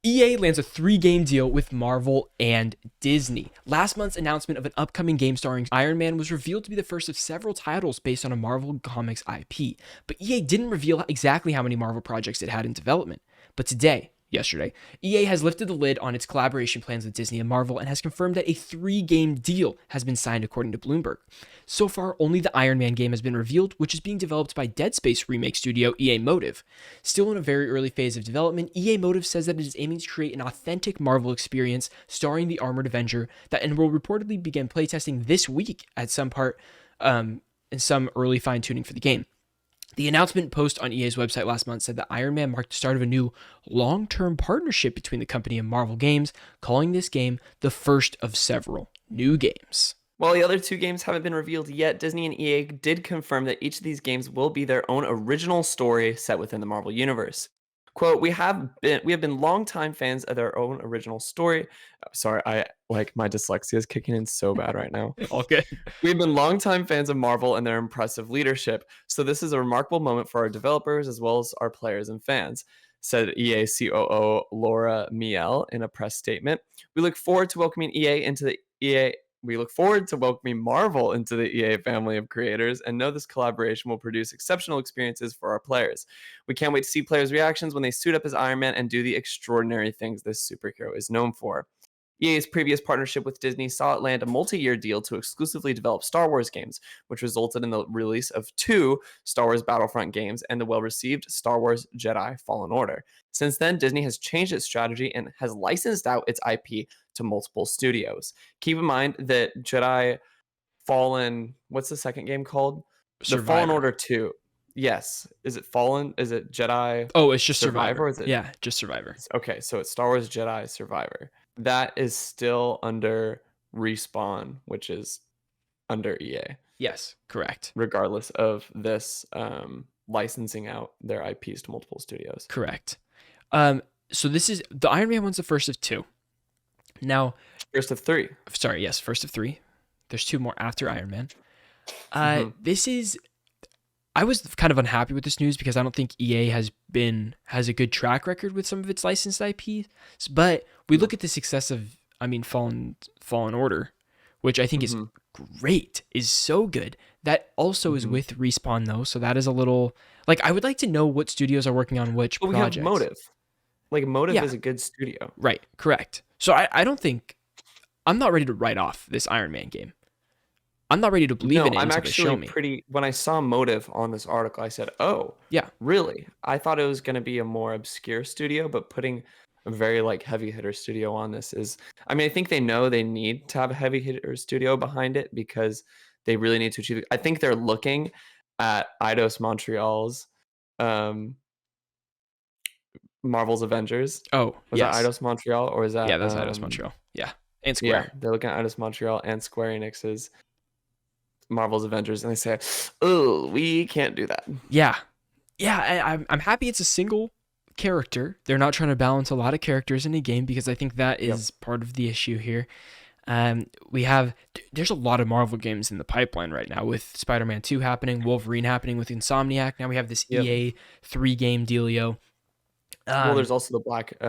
EA lands a 3-game deal with Marvel and Disney. Last month's announcement of an upcoming game starring Iron Man was revealed to be the first of several titles based on a Marvel Comics IP, but EA didn't reveal exactly how many Marvel projects it had in development. But yesterday, EA has lifted the lid on its collaboration plans with Disney and Marvel and has confirmed that a 3-game deal has been signed according to Bloomberg. So far, only the Iron Man game has been revealed, which is being developed by Dead Space remake studio EA Motive. Still in a very early phase of development, EA Motive says that it is aiming to create an authentic Marvel experience starring the Armored Avenger and will reportedly begin playtesting this week at some part in some early fine-tuning for the game. The announcement post on EA's website last month said that Iron Man marked the start of a new long-term partnership between the company and Marvel Games, calling this game the first of several new games. While the other 2 games haven't been revealed yet, Disney and EA did confirm that each of these games will be their own original story set within the Marvel Universe. Quote, we have been longtime fans of their own original story. Sorry, my dyslexia is kicking in so bad right now. Okay. We've been longtime fans of Marvel and their impressive leadership, so this is a remarkable moment for our developers as well as our players and fans, said EA COO Laura Miele in a press statement. We look forward to welcoming Marvel into the EA family of creators and know this collaboration will produce exceptional experiences for our players. We can't wait to see players' reactions when they suit up as Iron Man and do the extraordinary things this superhero is known for. EA's previous partnership with Disney saw it land a multi-year deal to exclusively develop Star Wars games, which resulted in the release of 2 Star Wars Battlefront games and the well-received Star Wars Jedi Fallen Order. Since then, Disney has changed its strategy and has licensed out its IP to multiple studios. Keep in mind that Jedi Fallen, what's the second game called? Survivor. The Fallen Order 2. Yes. Is it Fallen? Is it Jedi? Oh, it's just Survivor. Is it? Yeah, just Survivor. Okay, so it's Star Wars Jedi Survivor. That is still under Respawn, which is under EA. Yes, correct. Regardless of this licensing out their IPs to multiple studios. Correct. So this is the Iron Man one's the first of 2. Now, first of 3. Sorry, yes, first of 3. There's 2 more after Iron Man. I was kind of unhappy with this news because I don't think EA has a good track record with some of its licensed IPs. But we look at the success of, Fallen Order, which I think is great, is so good. That also is with Respawn though, so that is a little I would like to know what studios are working on which projects. We have Motive. Motive is a good studio. Right, correct. So I'm not ready to write off this Iron Man game. I'm not ready to believe in it until they show me. When I saw Motive on this article, I said, oh, yeah, really? I thought it was going to be a more obscure studio, but putting a very heavy hitter studio on this is, I think they know they need to have a heavy hitter studio behind it because they really need to achieve it. I think they're looking at Eidos Montreal's Marvel's Avengers. Oh, was that Eidos Montreal or is that? Yeah, that's Eidos Montreal. Yeah, and Square. Yeah, they're looking at Eidos Montreal and Square Enix's Marvel's Avengers, and they say, "Oh, we can't do that." Yeah. I'm happy it's a single character. They're not trying to balance a lot of characters in a game because I think that is part of the issue here. There's a lot of Marvel games in the pipeline right now with Spider-Man 2 happening, Wolverine happening with Insomniac. Now we have this EA 3-game dealio. There's also the Black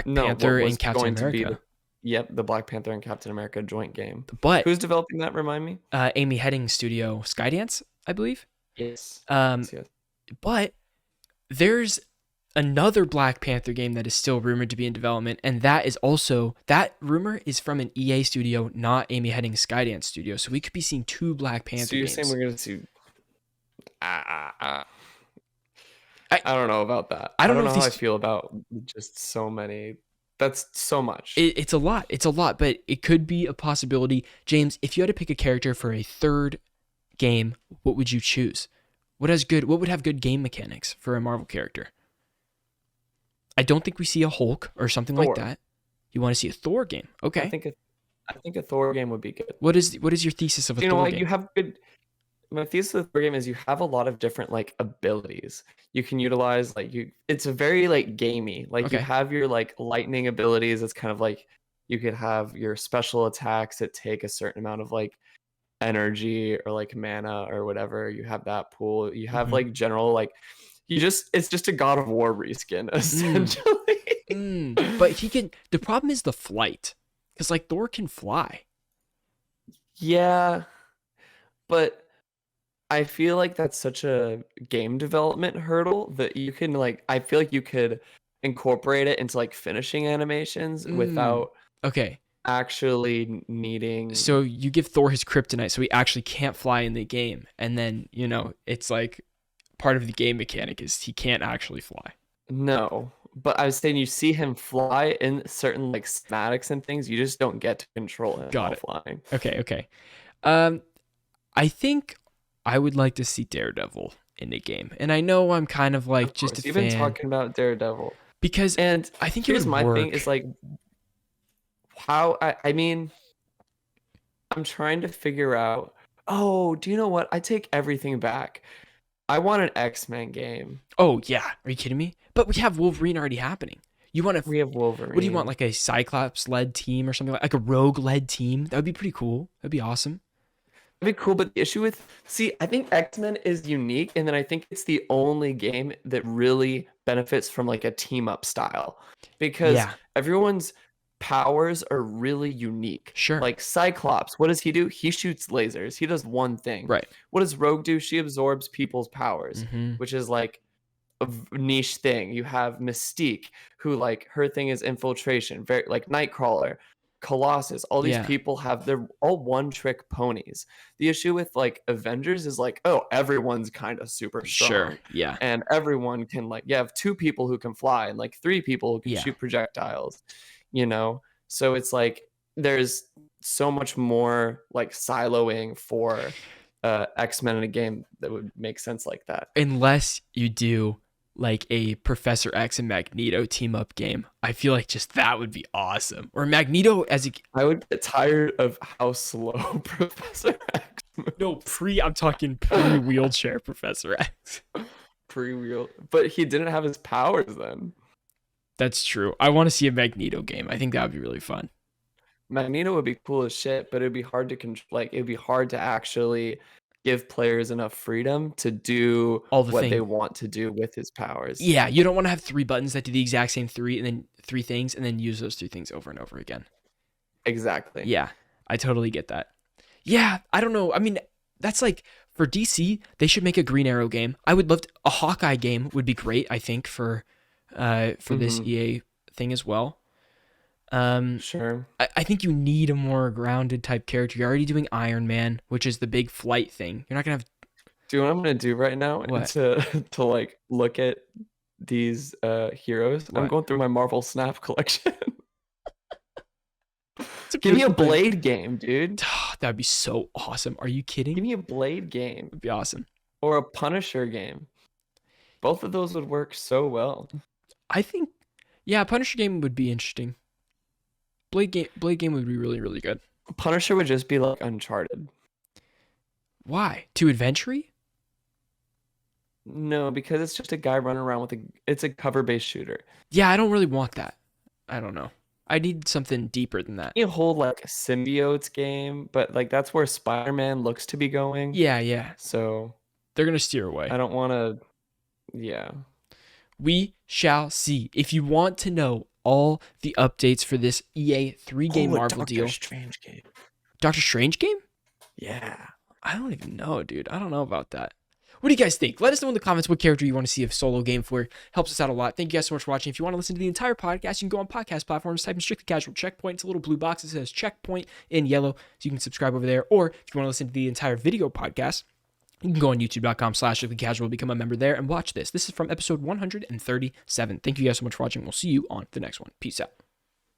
Panther and Captain America. The Black Panther and Captain America joint game. But who's developing that? Remind me. Amy Hennig's studio, Skydance, I believe. Yes. Yes. But there's another Black Panther game that is still rumored to be in development, and that rumor is from an EA studio, not Amy Hennig's Skydance studio. So we could be seeing 2 Black Panther games. So you're saying we're going to see? I don't know about that. I don't know how I feel about just so many. That's so much. It's a lot. It's a lot, but it could be a possibility. James, if you had to pick a character for a 3rd game, what would you choose? What would have good game mechanics for a Marvel character? I don't think we see a Hulk or something like that. You want to see a Thor game? Okay. I think a Thor game would be good. What is your thesis of a Thor game? You have good. My thesis of the Thor game is you have a lot of different abilities you can utilize. It's a very gamey. You have your lightning abilities. It's kind of you could have your special attacks that take a certain amount of energy or mana or whatever. You have that pool. You have general it's just a God of War reskin essentially. But he can. The problem is the flight, because like Thor can fly. Yeah, but I feel like that's such a game development hurdle that you can like I feel like you could incorporate it into like finishing animations Mm. without Okay, actually so needing. you give Thor his kryptonite, so he actually can't fly in the game, and then it's like part of the game mechanic is he can't actually fly. No, but I was saying you see him fly in certain like schematics and things, you just don't get to control him Got while it. flying. Okay, okay. Um, I think I would like to see Daredevil in the game, and I know I'm kind of like Of just a course, you've been fan talking about Daredevil. because And I think it here's would my thing is work. like how I mean, I'm trying to figure out. Oh, do you know what? I take everything back. I want an X-Men game. Oh yeah, are you kidding me? But we have Wolverine already happening. You want to? We have What do you want? Wolverine. Like a Cyclops led team or something like a Rogue led team? That would be pretty cool. That'd be awesome. That'd be cool, but the issue with see, I think X-Men is unique, and then I think it's the only game that really benefits from like a team up style. Because Yeah, everyone's powers are really unique. sure. Like Cyclops, what does he do? He shoots lasers. He does one thing. Right. What does Rogue do? She absorbs people's powers, Mm-hmm. which is like niche thing. You have Mystique, who like her thing is infiltration, very like Nightcrawler, Colossus. All these Yeah, people have they're all one trick ponies. The issue with like Avengers is like, oh, everyone's kind of super sure. strong, Yeah, and everyone can like you have two people who can fly and like three people who can yeah. shoot projectiles, you know. So it's like there's so much more like siloing for X-Men in a game that would make sense like that. Unless you do like a Professor X and Magneto team up game, I feel like just that would be awesome. Or Magneto as a I would get tired of how slow Professor X no moves I'm talking pre wheelchair Professor X. pre-wheel, but he didn't have his powers then. That's true. I want to see a Magneto game. I think that would be really fun. Magneto would be cool as shit, but it'd be hard to like it'd be hard to actually give players enough freedom to do All the what they thing. want to do with his powers. Yeah, you don't want to have three buttons that do the exact same three things and then use those three things over and over again. Exactly. Yeah, I totally get that. Yeah, I don't know. I mean, that's like for DC, they should make a Green Arrow game. I would love a Hawkeye game would be great, I think, for this Hmm. EA thing as well. Um Sure. I think you need a more grounded type character. You're already doing Iron Man, which is the big flight thing. You're not gonna have Do you know what I'm gonna do right now what? to to like look at these heroes? I'm What? going through my Marvel Snap collection. It's a Give me a beautiful thing. Blade game, dude. That'd be so awesome. Are you kidding? Give me a Blade game It'd be awesome. or a Punisher game. Both of those would work so well. I think, yeah, Punisher game would be interesting. Blade game would be really really good. Punisher would just be like Uncharted. Why? Too adventure? No, because it's just a guy running around with it's a cover-based shooter. Yeah, I don't really want that. I don't know. I need something deeper than that. You hold like a symbiotes game, but like that's where Spider-Man looks to be going. Yeah, yeah. So They're gonna steer away. I don't want to. Yeah. We shall see. If you want to know all the updates for this EA 3-game Oh, a Marvel Doctor deal, Strange game. Doctor Strange game? Yeah. I don't even know, dude. I don't know about that. What do you guys think? Let us know in the comments what character you want to see a solo game for. Helps us out a lot. Thank you guys so much for watching. If you want to listen to the entire podcast, you can go on podcast platforms, type in Strictly Casual Checkpoint. It's a little blue box that says Checkpoint in yellow, so you can subscribe over there. Or if you want to listen to the entire video podcast, you can go on youtube.com/strictlycasual, become a member there, and watch this. This is from episode 137. Thank you guys so much for watching. We'll see you on the next one. Peace out.